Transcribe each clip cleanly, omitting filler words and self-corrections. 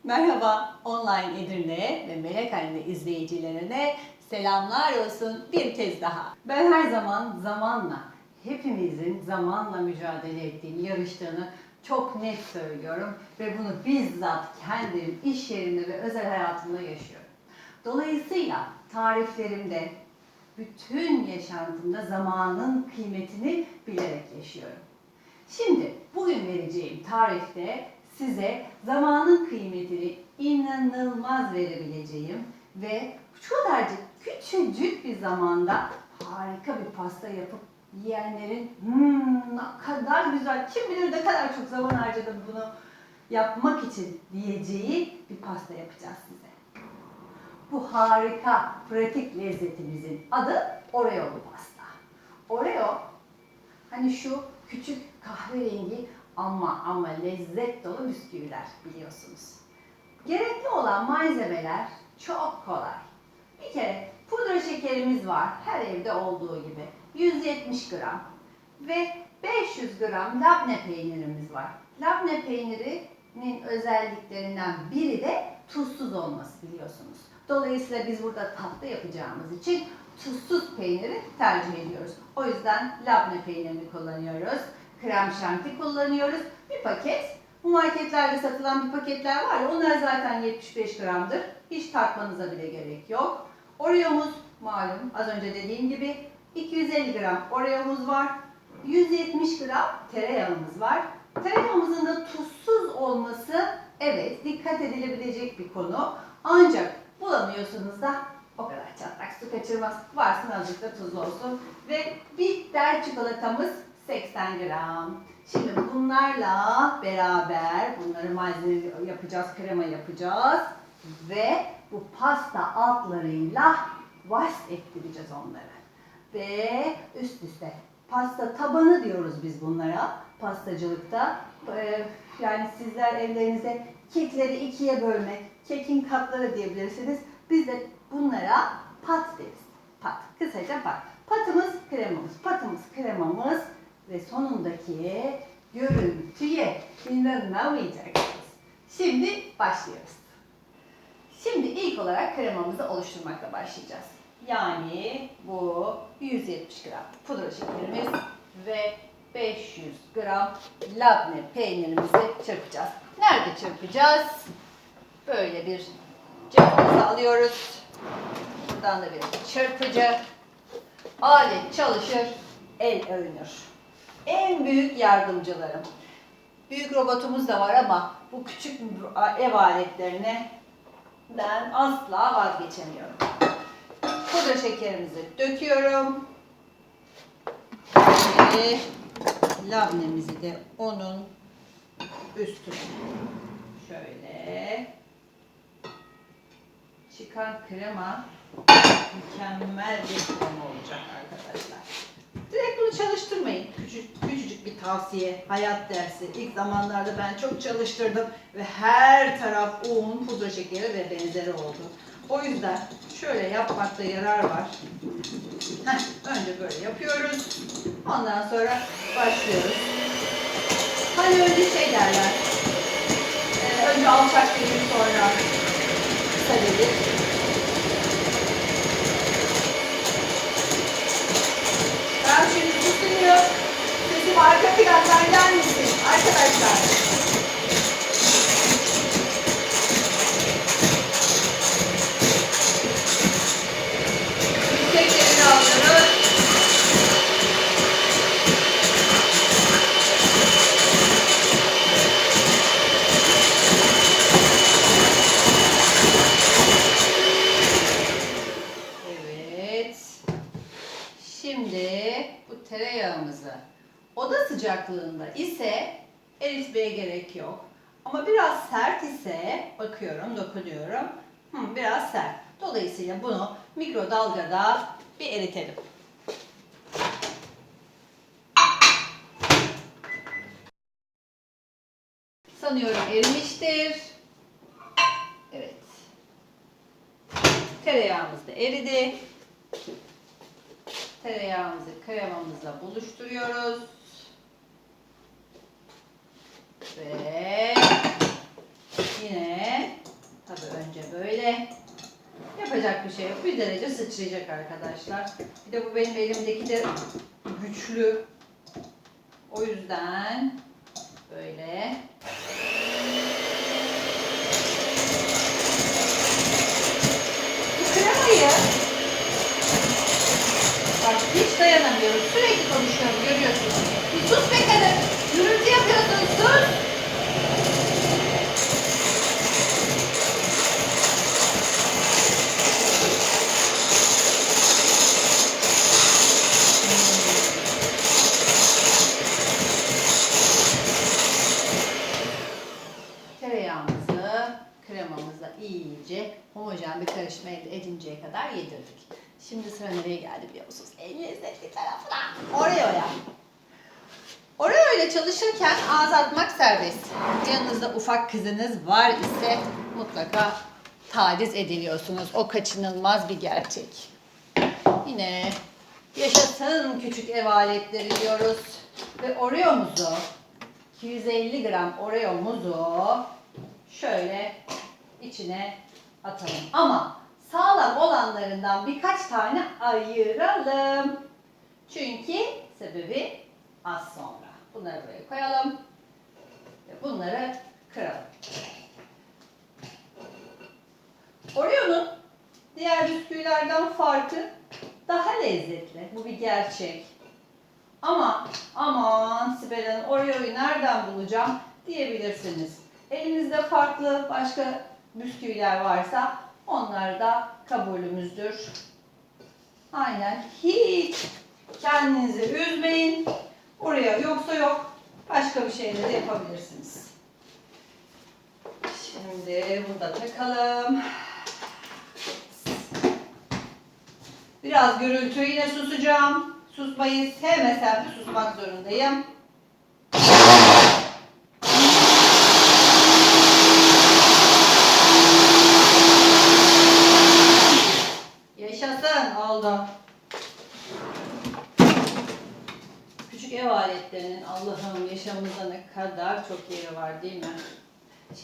Merhaba, Online Edirne ve Melek Anne izleyicilerine selamlar olsun bir kez daha. Ben her zaman zamanla, hepimizin zamanla mücadele ettiğini, yarıştığını çok net söylüyorum ve bunu bizzat kendim iş yerimde ve özel hayatımda yaşıyorum. Dolayısıyla tariflerimde, bütün yaşantımda zamanın kıymetini bilerek yaşıyorum. Şimdi bugün vereceğim tarifte size zamanın kıymetini inanılmaz verebileceğim ve şu kadarcık küçücük bir zamanda harika bir pasta yapıp yiyenlerin ne kadar güzel, kim bilir ne kadar çok zaman harcadım bunu yapmak için diyeceği bir pasta yapacağız size. Bu harika, pratik lezzetimizin adı Oreo'lu pasta. Oreo, hani şu küçük kahverengi ama lezzet dolu bisküviler biliyorsunuz. Gerekli olan malzemeler çok kolay. Bir kere pudra şekerimiz var, her evde olduğu gibi. 170 gram ve 500 gram labne peynirimiz var. Labne peynirinin özelliklerinden biri de tuzsuz olması biliyorsunuz. Dolayısıyla biz burada tatlı yapacağımız için tuzsuz peyniri tercih ediyoruz. O yüzden labne peynirini kullanıyoruz. Krem şanti kullanıyoruz. Bir paket. Bu marketlerde satılan bir paketler var ya, onlar zaten 75 gramdır. Hiç tartmanıza bile gerek yok. Oreo'muz malum az önce dediğim gibi 250 gram Oreo'muz var. 170 gram tereyağımız var. Tereyağımızın da tuzsuz olması evet dikkat edilebilecek bir konu. Ancak bulamıyorsunuz da o kadar çatlak su kaçırmaz. Varsın azıcık da tuz olsun. Ve bitter çikolatamız 80 gram. Şimdi bunlarla beraber bunları malzeme yapacağız, krema yapacağız. Ve bu pasta altlarıyla vals ettireceğiz onları. Ve üst üste pasta tabanı diyoruz biz bunlara pastacılıkta. Yani sizler evlerinize kekleri ikiye bölmek, kekin katları diyebilirsiniz. Biz de bunlara pat deriz. Pat. Kısaca pat. Patımız kremamız. Patımız kremamız ve sonundaki görüntüye inanamayacaksınız. Şimdi başlıyoruz. Şimdi ilk olarak kremamızı oluşturmakla başlayacağız. Yani bu 170 gram pudra şekerimiz ve 500 gram labne peynirimizi çırpacağız. Nerede çırpacağız? Böyle bir cebimize alıyoruz. Buradan da bir çırpıcı. Alet çalışır, el övünür. En büyük yardımcılarım. Büyük robotumuz da var ama bu küçük ev aletlerine ben asla vazgeçemiyorum. Pudra şekerimizi döküyorum. Ve labnemizi de onun üstüne şöyle çıkan krema mükemmel bir krema olacak arkadaşlar. Direkt bunu çalıştırmayın. Küçücük bir tavsiye, hayat dersi. İlk zamanlarda ben çok çalıştırdım ve her taraf un, pudra şekeri ve benzeri oldu. O yüzden şöyle yapmakta yarar var. Önce böyle yapıyoruz. Ondan sonra başlıyoruz. Hani önce şey derler. Önce alçak gelir sonra kısa gelir. Ben şimdi tutuyor. Sesim arka plandan gelmesin arkadaşlar. Yükseklerini alıyoruz. Şimdi bu tereyağımızı oda sıcaklığında ise eritmeye gerek yok. Ama biraz sert ise bakıyorum, dokunuyorum. Biraz sert. Dolayısıyla bunu mikrodalgada bir eritelim. Sanıyorum erimiştir. Evet. Tereyağımız da eridi. Tereyağımızı kremamızla buluşturuyoruz. Ve yine şey yok. Bir derece sıçrayacak arkadaşlar. Bir de bu benim elimdeki de güçlü. O yüzden böyle. Bu kremayı bak hiç dayanamıyorum. Sürekli konuşuyorum, görüyorsunuz. Bir sus be kadın. Gürültü yapıyorsun, sus. Tereyağımızı kremamızla iyice homojen bir karışım elde edinceye kadar yedirdik. Şimdi sıra nereye geldi biliyor musunuz? En lezzetli tarafına. Oreo'ya. Oreo ile çalışırken ağza atmak serbest. Yanınızda ufak kızınız var ise mutlaka taciz ediliyorsunuz. O kaçınılmaz bir gerçek. Yine yaşasın küçük ev aletleri diyoruz. Ve Oreo'muzu 250 gram Oreo'muzu şöyle içine atalım. Ama sağlam olanlarından birkaç tane ayıralım. Çünkü sebebi az sonra. Bunları buraya koyalım. Ve bunları kıralım. Oreo'nun diğer bisküvilerden farkı daha lezzetli. Bu bir gerçek. Ama aman Sibel Hanım Oreo'yu nereden bulacağım diyebilirsiniz. Elinizde farklı başka bisküviler varsa onlar da kabulümüzdür. Aynen. Hiç kendinizi üzmeyin. Oreo yoksa yok. Başka bir şeyle de yapabilirsiniz. Şimdi bunu da takalım. Biraz gürültü, yine susacağım. Susmayı sevmesem de susmak zorundayım. Yaşasın oldu. Küçük ev aletlerinin Allah'ım yaşamımızda ne kadar çok yeri var değil mi?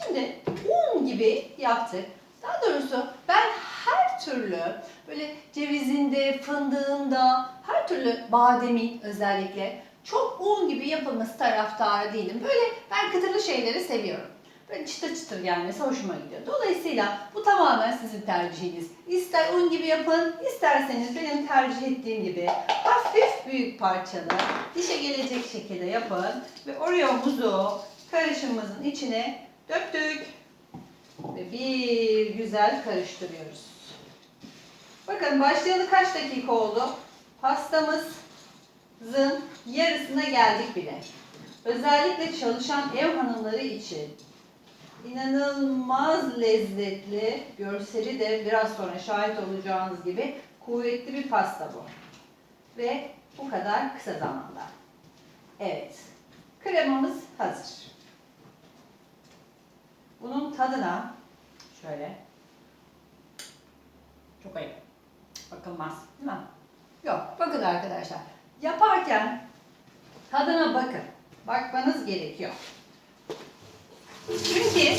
Şimdi un gibi yaptık. Daha doğrusu ben her türlü böyle cevizinde, fındığında, her türlü bademin özellikle çok un gibi yapılması taraftarı değilim. Böyle ben kıtırlı şeyleri seviyorum. Böyle çıtır çıtır gelmesi hoşuma gidiyor. Dolayısıyla bu tamamen sizin tercihiniz. İster un gibi yapın, isterseniz benim tercih ettiğim gibi hafif büyük parçalı, dişe gelecek şekilde yapın. Ve Oreo'muzu karışımımızın içine döktük. Ve bir güzel karıştırıyoruz. Bakın başlayalı kaç dakika oldu? Pastamızın yarısına geldik bile. Özellikle çalışan ev hanımları için inanılmaz lezzetli, görseli de biraz sonra şahit olacağınız gibi kuvvetli bir pasta bu. Ve bu kadar kısa zamanda. Evet, kremamız hazır. Bunun tadına şöyle, çok ayıp, bakılmaz değil mi? Yok, bakın arkadaşlar, yaparken tadına bakın, bakmanız gerekiyor. Çünkü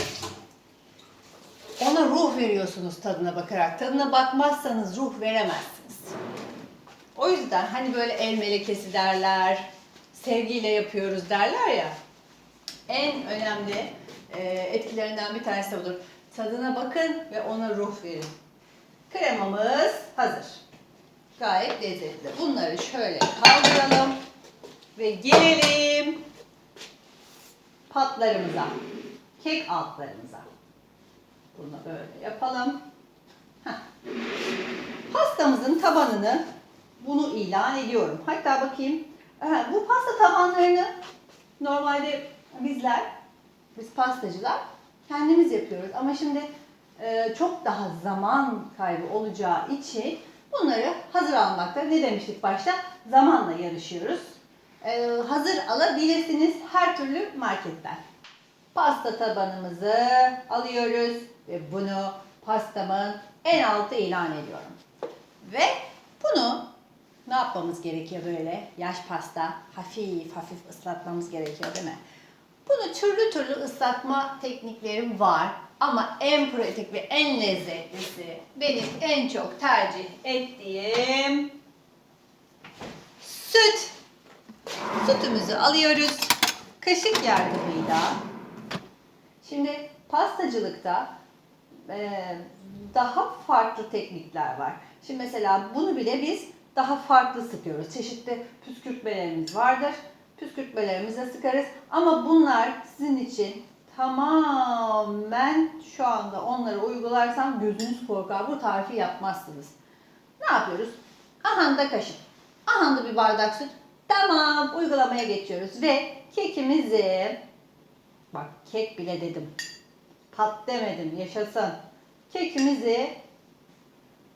ona ruh veriyorsunuz tadına bakarak. Tadına bakmazsanız ruh veremezsiniz. O yüzden hani böyle el melekesi derler, sevgiyle yapıyoruz derler ya. En önemli etkilerinden bir tanesi de budur. Tadına bakın ve ona ruh verin. Kremamız hazır. Gayet lezzetli. Bunları şöyle kaldıralım ve gelelim patlarımıza, kek altlarımıza. Bunu böyle yapalım. Heh. Pastamızın tabanını bunu ilan ediyorum. Hatta bakayım. Bu pasta tabanlarını normalde biz pastacılar kendimiz yapıyoruz. Ama şimdi çok daha zaman kaybı olacağı için bunları hazır almakta. Ne demiştik başta? Zamanla yarışıyoruz. Hazır alabilirsiniz her türlü marketten. Pasta tabanımızı alıyoruz ve bunu pastamın en altı ilan ediyorum. Ve bunu ne yapmamız gerekiyor böyle? Yaş pasta hafif hafif ıslatmamız gerekiyor değil mi? Bunu türlü türlü ıslatma tekniklerim var. Ama en pratik ve en lezzetlisi benim en çok tercih ettiğim süt. Sütümüzü alıyoruz. Kaşık yardımıyla. Şimdi pastacılıkta daha farklı teknikler var. Şimdi mesela bunu bile biz daha farklı sıkıyoruz. Çeşitli püskürtmelerimiz vardır. Püskürtmelerimize sıkarız. Ama bunlar sizin için tamamen şu anda onları uygularsam gözünüz korkar. Bu tarifi yapmazsınız. Ne yapıyoruz? Ahanda kaşık. Ahanda bir bardak süt. Tamam, uygulamaya geçiyoruz. Ve kekimizi, bak kek bile dedim. Pat demedim, yaşasın. Kekimizi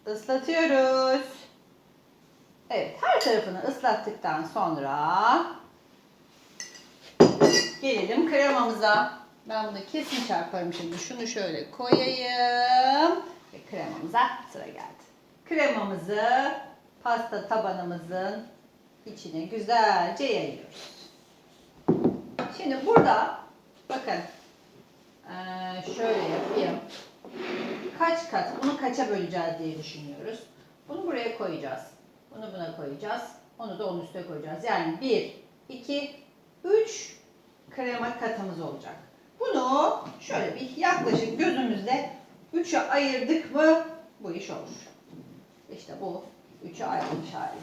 ıslatıyoruz. Evet, her tarafını ıslattıktan sonra gelelim kremamıza. Ben bunu kesin çarparım şimdi. Şunu şöyle koyayım. Ve kremamıza sıra geldi. Kremamızı pasta tabanımızın içine güzelce yayıyoruz. Şimdi burada bakın şöyle yapayım. Kaç kat, bunu kaça böleceğiz diye düşünüyoruz. Bunu buraya koyacağız. Bunu buna koyacağız. Onu da onun üstüne koyacağız. Yani 1, 2, 3 krema katımız olacak. Bunu şöyle bir yaklaşık gözümüzde 3'e ayırdık mı bu iş olur. İşte bu 3'e ayrılmış hali.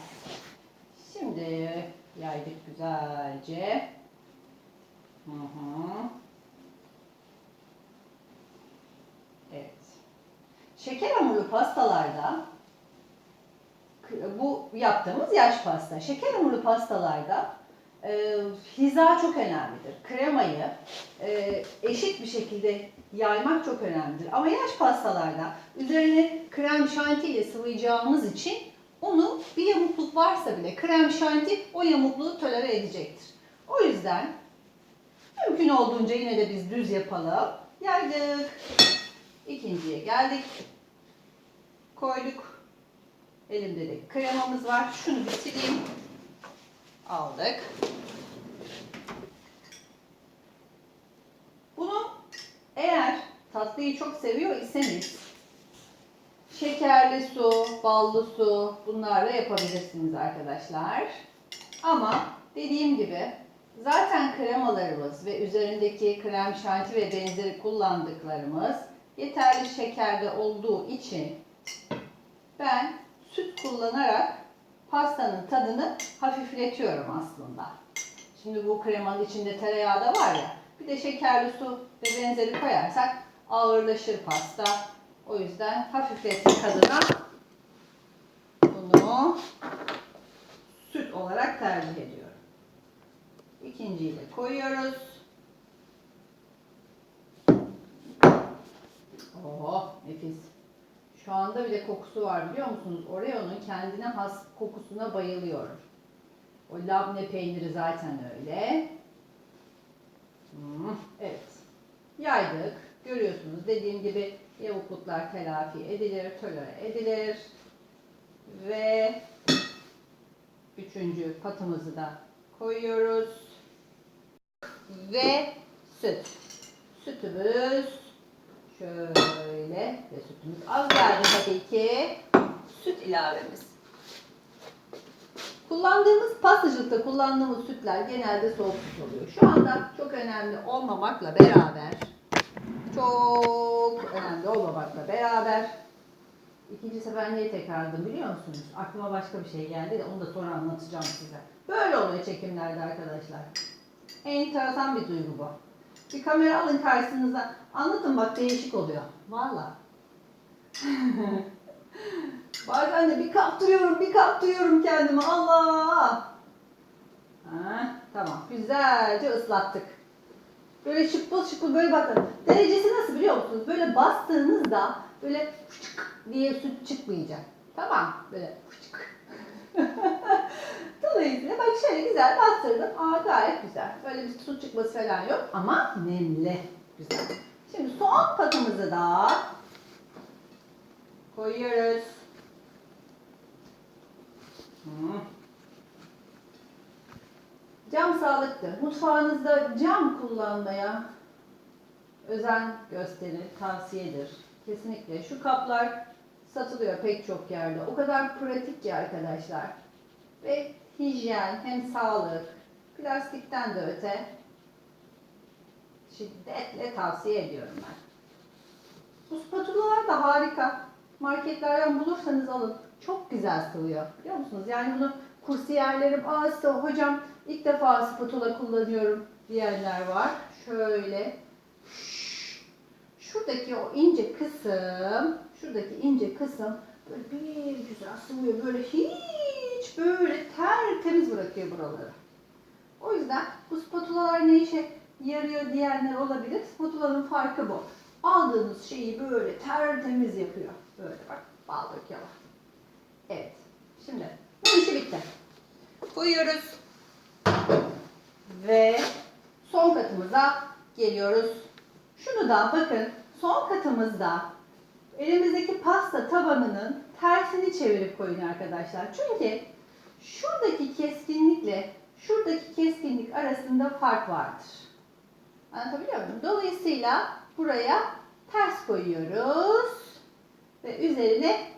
Şimdi yaydık güzelce. Hı hı. Evet. Şeker hamurlu pastalarda bu yaptığımız yaş pasta. Şeker hamurlu pastalarda hiza çok önemlidir. Kremayı eşit bir şekilde yaymak çok önemlidir. Ama yaş pastalarda üzerine krem şanti ile sıvayacağımız için onu bir yamukluk varsa bile krem şanti o yamukluğu tolere edecektir. O yüzden mümkün olduğunca yine de biz düz yapalım. Yaydık. İkinciye geldik. Koyduk. Elimde de kremamız var. Şunu bir sileyim. Aldık. Bunu eğer tatlıyı çok seviyor iseniz şekerli su, ballı su bunlarla yapabilirsiniz arkadaşlar. Ama dediğim gibi zaten kremalarımız ve üzerindeki krem şanti ve benzeri kullandıklarımız yeterli şekerde olduğu için ben süt kullanarak pastanın tadını hafifletiyorum aslında. Şimdi bu kremanın içinde tereyağı da var ya, bir de şekerli su ve benzeri koyarsak ağırlaşır pasta. O yüzden hafifletmek adına bunu süt olarak tercih ediyorum. İkinciyi de koyuyoruz. Oh, nefis. Şu anda bile kokusu var biliyor musunuz? Oreo'nun kendine has kokusuna bayılıyorum. O labne peyniri zaten öyle. Evet. Yaydık. Görüyorsunuz dediğim gibi yavukluklar telafi edilir, tolere edilir. Ve üçüncü patımızı da koyuyoruz. Ve süt. Sütümüz şöyle ve sütümüz az geldi tabii ki. Süt ilavemiz. Kullandığımız pastacılıkta kullandığımız sütler genelde soğuk süt oluyor. Şu anda çok önemli olmamakla beraber ikinci sefer niye tekrarladım biliyor musunuz? Aklıma başka bir şey geldi de onu da sonra anlatacağım size. Böyle oluyor çekimlerde arkadaşlar. Enteresan bir duygu bu. Bir kamera alın karşınıza. Anlatın bak değişik oluyor. Valla. Bazen de bir kaptırıyorum kendimi. Allah! Tamam. Güzelce ıslattık. Böyle şıppıl şıppıl böyle bakın. Derecesi nasıl biliyor musunuz? Böyle bastığınızda böyle fıçık diye süt çıkmayacak. Tamam. Böyle fıçık. Dolayısıyla bak şöyle güzel bastırdım. Gayet güzel. Böyle bir su çıkması falan yok ama nemli. Güzel. Şimdi soğan patımızı da koyuyoruz. Cam sağlıktır. Mutfağınızda cam kullanmaya özen gösterir, tavsiyedir. Kesinlikle. Şu kaplar satılıyor pek çok yerde. O kadar pratik ki arkadaşlar. Ve hijyen, hem sağlık, plastikten de öte şiddetle tavsiye ediyorum ben. Bu spatulalar da harika. Marketlerden bulursanız alın. Çok güzel sıvıyor. Biliyor musunuz? Yani bunu kursiyerlerim, hocam ilk defa spatula kullanıyorum diyenler var. Şöyle şuradaki o ince kısım böyle bir güzel sıvıyor. Böyle hiç böyle tertemiz bırakıyor buraları. O yüzden bu spatulalar ne işe yarıyor diyenler olabilir. Spatulanın farkı bu. Aldığınız şeyi böyle tertemiz yapıyor. Böyle bak, bal döküyorlar. Evet. Şimdi bu işi bitti. Koyuyoruz. Ve son katımıza geliyoruz. Şunu da bakın, son katımızda elimizdeki pasta tabanının tersini çevirip koyun arkadaşlar. Çünkü şuradaki keskinlikle şuradaki keskinlik arasında fark vardır. Anlatabiliyor muyum? Dolayısıyla buraya ters koyuyoruz ve üzerine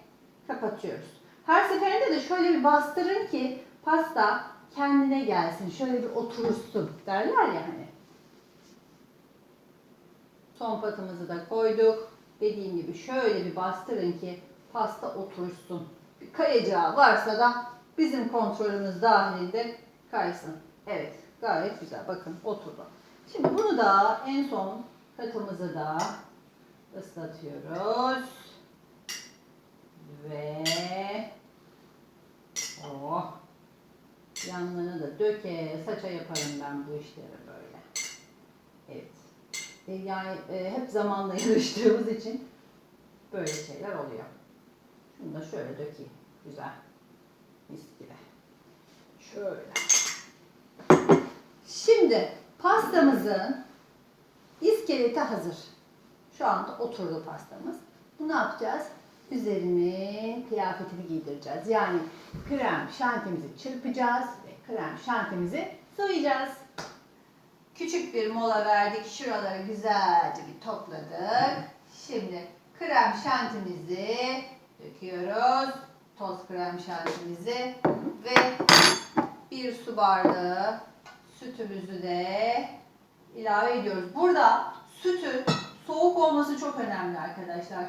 kapatıyoruz. Her seferinde de şöyle bir bastırın ki pasta kendine gelsin. Şöyle bir otursun derler ya hani. Son patımızı da koyduk. Dediğim gibi şöyle bir bastırın ki pasta otursun. Bir kayacağı varsa da bizim kontrolümüz dahilinde kaysın. Evet, gayet güzel. Bakın oturdu. Şimdi bunu da en son katımızı da ıslatıyoruz. Ve yanlarına da döke saça yaparım ben bu işleri böyle. Evet. Yani hep zamanla yarıştığımız için böyle şeyler oluyor. Şunu da şöyle dökeyim. Güzel. Mis gibi. Şöyle. Şimdi pastamızın iskeleti hazır. Şu anda oturdu pastamız. Bunu ne yapacağız? Üzerine kıyafetini giydireceğiz. Yani krem şantimizi çırpacağız ve krem şantimizi sıvayacağız. Küçük bir mola verdik. Şuraları güzelce bir topladık. Şimdi krem şantimizi döküyoruz. Toz krem şantimizi ve bir su bardağı sütümüzü de ilave ediyoruz. Burada sütün soğuk olması çok önemli arkadaşlar.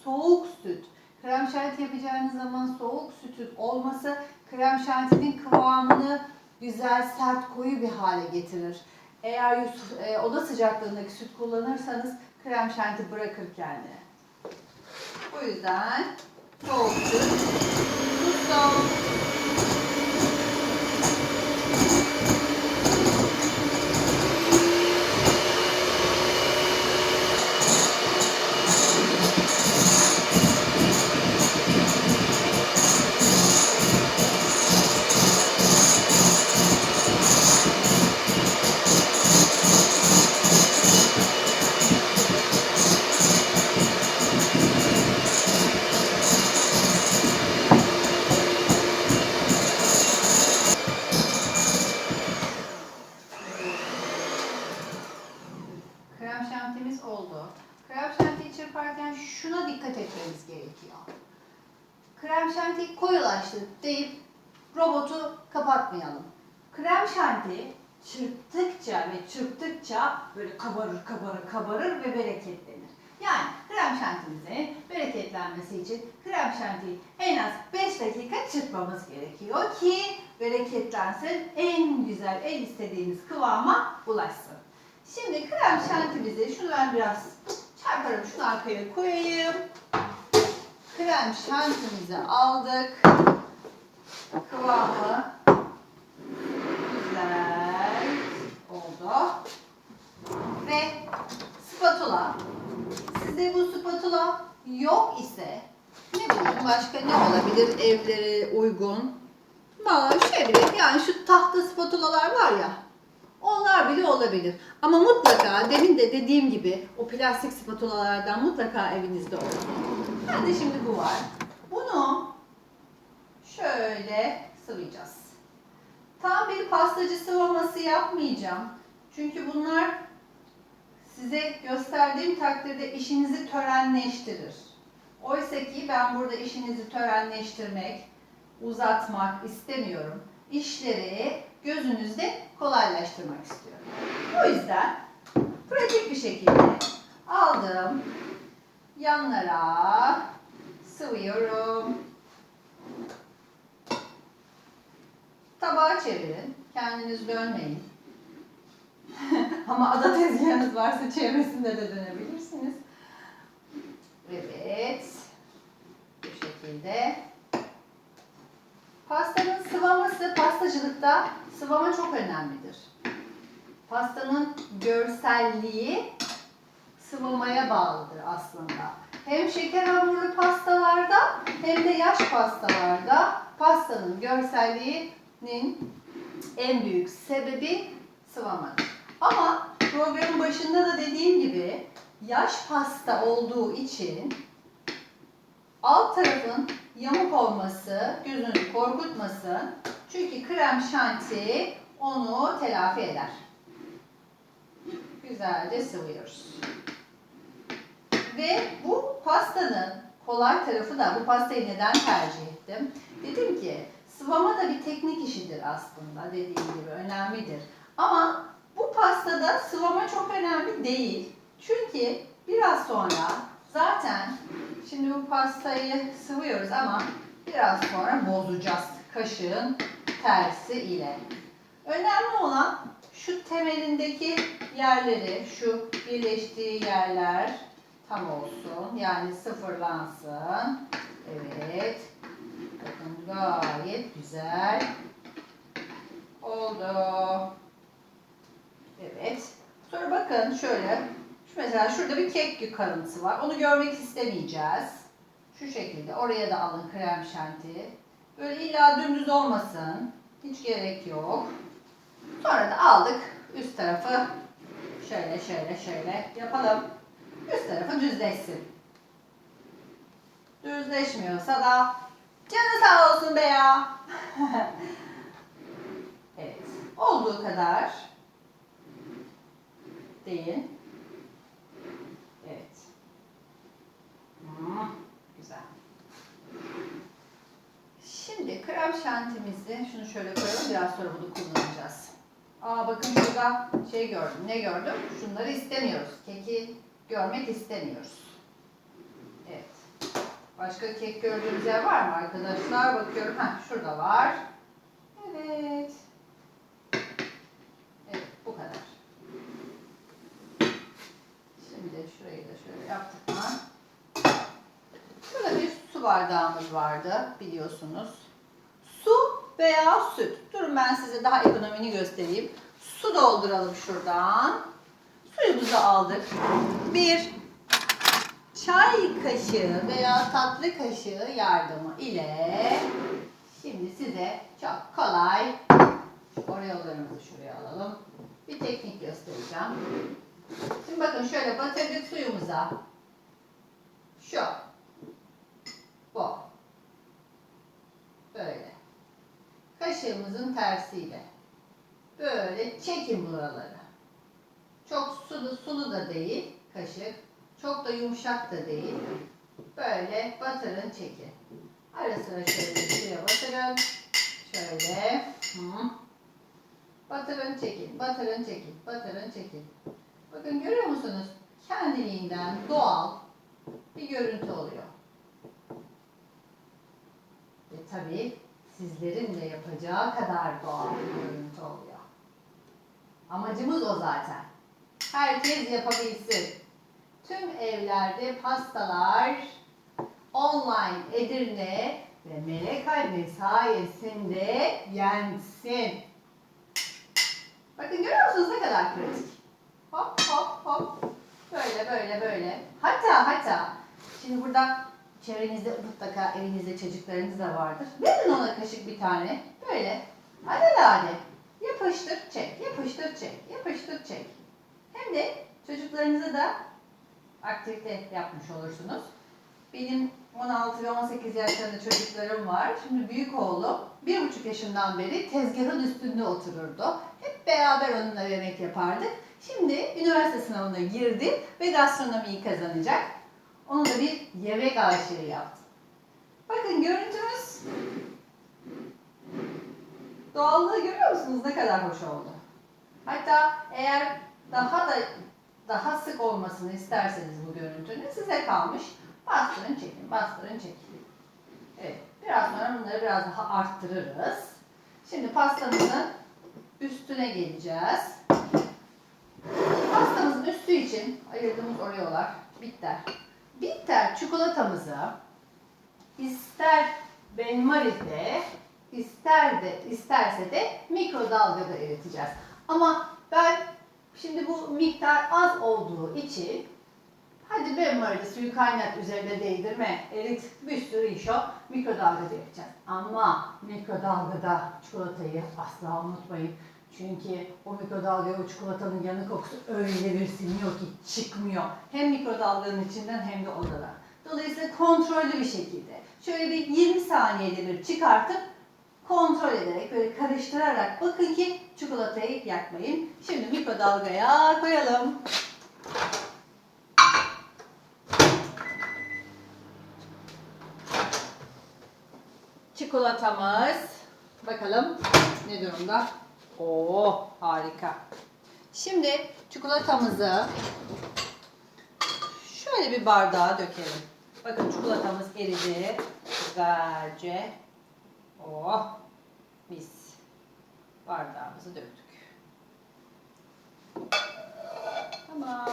Soğuk süt. Krem şanti yapacağınız zaman soğuk sütün olması krem şantinin kıvamını güzel, sert, koyu bir hale getirir. Eğer oda sıcaklığındaki süt kullanırsanız krem şanti bırakır kendini. O yüzden soğuk süt, soğuk. Krem şantimiz oldu. Krem şantiyi çırparken şuna dikkat etmemiz gerekiyor. Krem şanti koyulaştı deyip robotu kapatmayalım. Krem şanti çırptıkça böyle kabarır ve bereketlenir. Yani krem şantimizin bereketlenmesi için krem şantiyi en az 5 dakika çırpmamız gerekiyor ki bereketlensin, en güzel, en istediğimiz kıvama ulaşsın. Şimdi krem şantimizi, şunu ben biraz çarparım, şunu arkaya koyayım. Krem şantimizi aldık. Kıvamı güzel oldu. Ve spatula. Sizde bu spatula yok ise ne bileyim başka ne olabilir evlere uygun? Vallahi şey bile, yani şu tahta spatulalar var ya, onlar bile olabilir. Ama mutlaka demin de dediğim gibi o plastik spatulalardan mutlaka evinizde olsun. Ben de şimdi bu var. Bunu şöyle sıvayacağız. Tam bir pastacı sıvaması yapmayacağım. Çünkü bunlar size gösterdiğim takdirde işinizi törenleştirir. Oysa ki ben burada işinizi törenleştirmek, uzatmak istemiyorum. İşleri gözünüzde kolaylaştırmak istiyorum. O yüzden pratik bir şekilde aldım, yanlara sıvıyorum. Tabağa çevirin, kendiniz dönmeyin. Ama ada tezgahınız varsa çevresinde de dönebilirsiniz. Evet. Bu şekilde. Pastanın sıvaması, pastacılıkta sıvama çok önemlidir. Pastanın görselliği sıvamaya bağlıdır aslında. Hem şeker hamurlu pastalarda hem de yaş pastalarda pastanın görselliğinin en büyük sebebi sıvamadır. Ama programın başında da dediğim gibi yaş pasta olduğu için alt tarafın yamuk olması gözünüzü korkutmasın. Çünkü krem şanti onu telafi eder. Güzelce sıvıyoruz. Ve bu pastanın kolay tarafı da, bu pastayı neden tercih ettim? Dedim ki sıvama da bir teknik işidir aslında, dediğim gibi önemlidir. Ama bu pastada sıvama çok önemli değil. Çünkü biraz sonra zaten şimdi bu pastayı sıvıyoruz ama biraz sonra bozacağız kaşığın tersi ile. Önemli olan şu temelindeki yerleri, şu birleştiği yerler tam olsun. Yani sıfırlansın. Evet. Bakın gayet güzel oldu. Evet. Sonra bakın şöyle. Mesela şurada bir kek yıkarıntısı var. Onu görmek istemeyeceğiz. Şu şekilde. Oraya da alın krem şanti. Böyle illa dümdüz olmasın. Hiç gerek yok. Sonra da aldık. Üst tarafı şöyle yapalım. Üst tarafı düzleşsin. Düzleşmiyorsa da canı sağ olsun be ya. Evet. Olduğu kadar deyin. Evet. Güzel. Şimdi krem şantimizi şunu şöyle koyalım. Biraz sonra bunu kullanacağız. Bakın şurada şey gördüm. Ne gördüm? Şunları istemiyoruz. Keki görmek istemiyoruz. Evet. Başka kek gördüğünüz yer var mı arkadaşlar? Bakıyorum. Şurada var. Evet. Evet, bu kadar. Şimdi şurayı da şöyle yaptık mı? Şurada bir su bardağımız vardı biliyorsunuz. Su veya süt. Durun ben size daha ekonomini göstereyim. Su dolduralım şuradan. Suyumuzu aldık. Bir çay kaşığı veya tatlı kaşığı yardımı ile şimdi size çok kolay oreolarımızı şuraya alalım. Bir teknik göstereceğim. Şimdi bakın şöyle batırdık suyumuza. Şu. Bu. Böyle. Kaşığımızın tersiyle. Böyle çekin buraları. Çok sulu da değil kaşık. Çok da yumuşak da değil. Böyle batırın çekin. Ara sıra şöyle suya batırın. Şöyle. Batırın çekin. Batırın çekin. Batırın çekin. Bakın görüyor musunuz? Kendiliğinden doğal bir görüntü oluyor. Ve tabii sizlerin de yapacağı kadar doğal bir görüntü oluyor. Amacımız o zaten. Herkes yapabilsin. Tüm evlerde pastalar online Edirne ve Melek Anne sayesinde yensin. Bakın görüyor musunuz ne kadar pratik? Hop hop hop. Böyle. Hatta şimdi burada çevrenizde mutlaka evinizde çocuklarınız da vardır. Verin ona kaşık bir tane. Böyle alelade yapıştır çek, yapıştır çek, yapıştır çek. Hem de çocuklarınıza da aktivite yapmış olursunuz. Benim 16 ve 18 yaşlarında çocuklarım var. Şimdi büyük oğlum 1,5 yaşından beri tezgahın üstünde otururdu. Hep beraber onunla yemek yapardık. Şimdi üniversite sınavına girdi ve gastronomiyi kazanacak. Onu da bir yemek aşığı yaptı. Bakın görüntümüz, doğallığı görüyor musunuz? Ne kadar hoş oldu. Hatta eğer daha sık olmasını isterseniz bu görüntünün size kalmış. Bastırın çekin, bastırın çekin. Evet, biraz sonra bunları biraz daha arttırırız. Şimdi pastamızın üstüne geleceğiz. Pastamızın üstü için ayırdığımız oreolar, bitter. Bitter çikolatamızı ister benmaride, isterse de mikrodalgada eriteceğiz. Ama ben şimdi bu miktar az olduğu için hadi benmaride suyu kaynat, üzerine değdirme, erit, bir sürü iş o. Mikrodalgada yapacağız. Ama mikrodalgada çikolatayı asla unutmayın. Çünkü o mikrodalgaya o çikolatanın yanık kokusu öyle bir siniyor ki çıkmıyor. Hem mikrodalganın içinden hem de odadan. Dolayısıyla kontrollü bir şekilde şöyle bir 20 saniyede bir çıkartıp kontrol ederek böyle karıştırarak bakın ki çikolatayı yakmayın. Şimdi mikrodalgaya koyalım. Çikolatamız bakalım ne durumda? Oo, harika. Şimdi çikolatamızı şöyle bir bardağa dökelim. Bakın çikolatamız eridi. Güzelce. Oh, mis. Bardağımızı döktük. Tamam.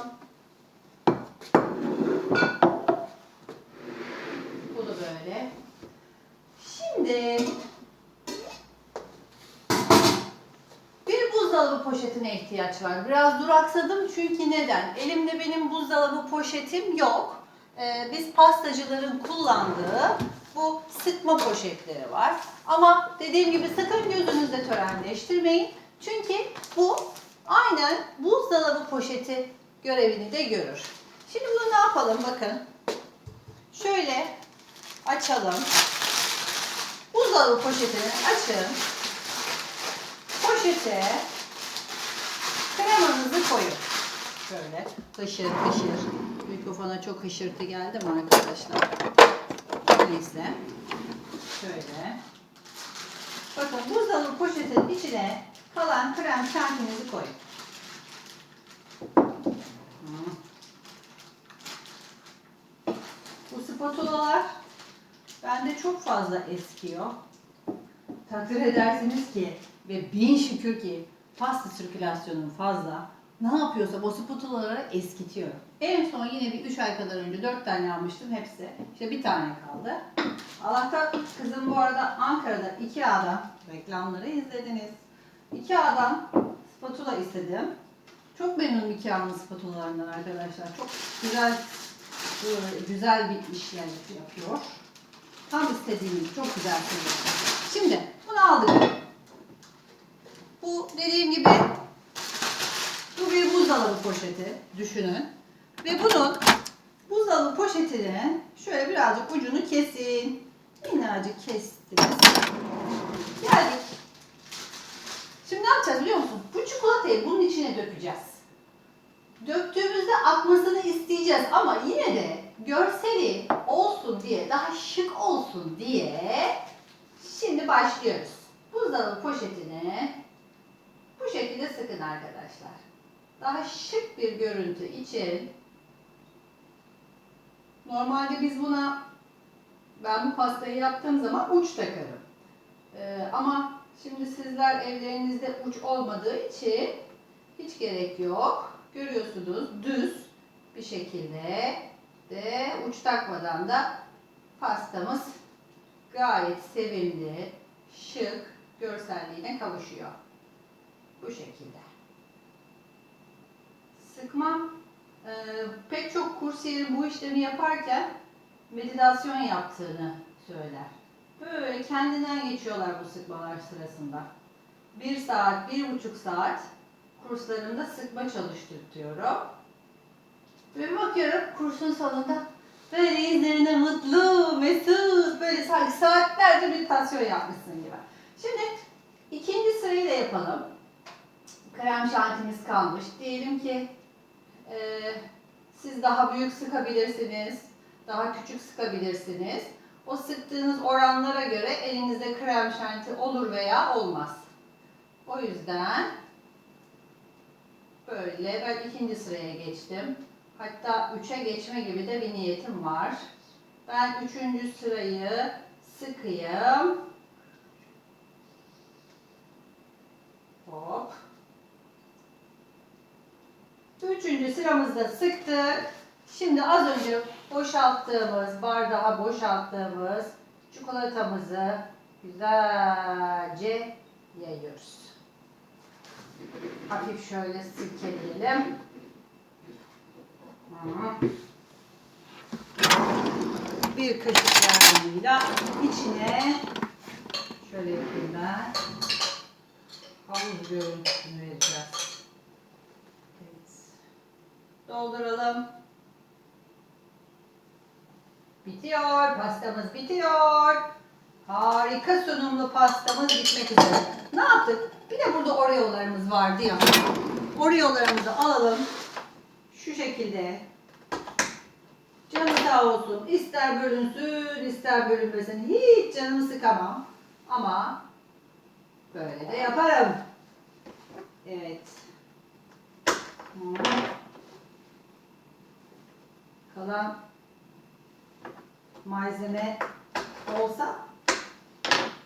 Bu da böyle. Şimdi bir buzdolabı poşetine ihtiyaç var. Biraz duraksadım çünkü neden? Elimde benim buzdolabı poşetim yok. Biz pastacıların kullandığı bu sıkma poşetleri var. Ama dediğim gibi sakın gözünüzde törenleştirmeyin. Çünkü bu aynen buzdolabı poşeti görevini de görür. Şimdi bunu ne yapalım bakın. Şöyle açalım. Buzdolabı poşetini açın. Poşete kremanızı koyun. Şöyle hışır hışır. Mikrofona çok hışırtı geldi mi arkadaşlar? Neyse. Şöyle. Bakın buzdolabı poşetinin içine kalan krem şantinizi koyun. Bu spatulalar bende çok fazla eskiyor. Takdir edersiniz ki ve bin şükür ki pasta sirkülasyonum fazla. Ne yapıyorsam o spatulaları eskitiyorum. En son yine bir 3 ay kadar önce 4 tane almıştım hepsi. İşte bir tane kaldı. Allah'tan kızım bu arada Ankara'da IKEA'dan reklamları izlediniz. IKEA'dan spatula istedim. Çok memnunum IKEA'nın spatulalarından arkadaşlar. Çok güzel bir iş yapıyor. Tam istediğim gibi çok güzel söylüyor. Şimdi bunu aldık. Bu dediğim gibi bu bir buzdolabı poşeti düşünün. Ve bunun buzdolabı poşetinin şöyle birazcık ucunu kesin. Minnacık kestiniz. Geldik. Şimdi ne yapacağız biliyor musun? Bu çikolatayı bunun içine dökeceğiz. Döktüğümüzde akmasını isteyeceğiz ama yine de görseli olsun diye, daha şık olsun diye şimdi başlıyoruz. Buzdolabı poşetini bu şekilde sıkın arkadaşlar. Daha şık bir görüntü için normalde biz buna ben bu pastayı yaptığım zaman uç takarım. Ama şimdi sizler evlerinizde uç olmadığı için hiç gerek yok. Görüyorsunuz düz bir şekilde de uç takmadan da pastamız gayet sevimli, şık görselliğine kavuşuyor. Bu şekilde. Sıkma pek çok kursiyerin bu işlemi yaparken meditasyon yaptığını söyler. Böyle kendinden geçiyorlar bu sıkmalar sırasında. 1 saat, 1,5 saat kurslarımda sıkma çalıştırtıyorum. Ve bakıyorum kursun sonunda böyle izlerine mutlu, mesut, böyle sanki saatlerce meditasyon yapmışsın gibi. Şimdi ikinci sırayı da yapalım. krem şantimiz kalmış. Diyelim ki siz daha büyük sıkabilirsiniz, daha küçük sıkabilirsiniz. O sıktığınız oranlara göre elinizde krem şanti olur veya olmaz. O yüzden böyle ben ikinci sıraya geçtim. Hatta 3'e geçme gibi de bir niyetim var. Ben 3. sırayı sıkayım. Hop. 3. sıramızda sıktık. Şimdi az önce boşalttığımız, bardağa boşalttığımız çikolatamızı güzelce yayıyoruz. Hafif şöyle silkeleyelim. Bir kaşık yardımıyla içine şöyle yapayım ben. Havuz görüntüsünü vereceğiz. Evet. Dolduralım. Bitiyor. Pastamız bitiyor. Harika sunumlu pastamız bitmek üzere. Ne yaptık? Bir de burada Oreo'larımız vardı ya. Oreo'larımızı alalım. Şu şekilde. Canı sağ olsun. İster bölünsün, ister bölünmesin. Hiç canımı sıkamam. Ama böyle de yaparım. Evet. Kalan malzeme olsa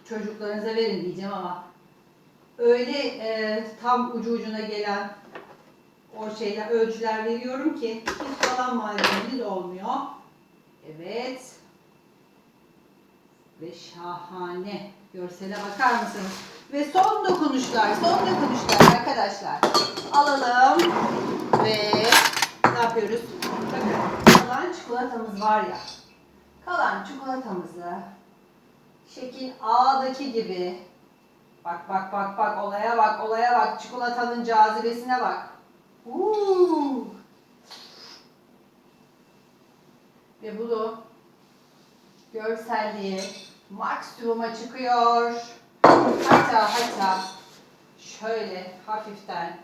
çocuklarınıza verin diyeceğim ama öyle tam ucu ucuna gelen o şeyler, ölçüler veriyorum ki hiç kalan malzememiz olmuyor. Evet. Ve şahane. Görsele bakar mısınız? Ve son dokunuşlar arkadaşlar. Alalım ve ne yapıyoruz? Bakın, kalan çikolatamız var ya. Kalan çikolatamızı şekil A'daki gibi bak olaya bak çikolatanın cazibesine bak. Ve bunu görselliği maksimuma çıkıyor. Hatta şöyle hafiften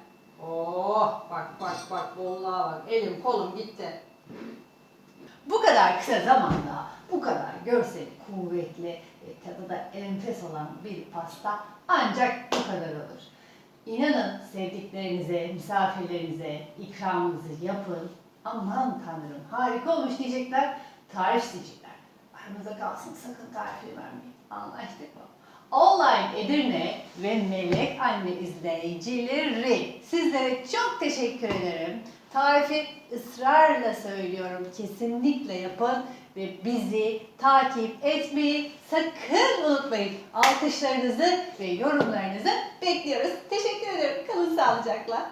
bak bolluğa bak. Elim kolum gitti. Bu kadar kısa zamanda bu kadar görseli kuvvetli ve tadı da enfes olan bir pasta ancak bu kadar olur. İnanın sevdiklerinize, misafirlerinize ikramınızı yapın. Aman Tanrım harika olmuş diyecekler, tarif isteyecekler. Aramızda kalsın, sakın tarifi vermeyin. Anlaştık mı? Online Edirne ve Melek Anne izleyicileri, sizlere çok teşekkür ederim. Tarifi ısrarla söylüyorum. Kesinlikle yapın ve bizi takip etmeyi sakın unutmayın. Alkışlarınızı ve yorumlarınızı bekliyoruz. Teşekkür ederim. Kalın sağlıcakla.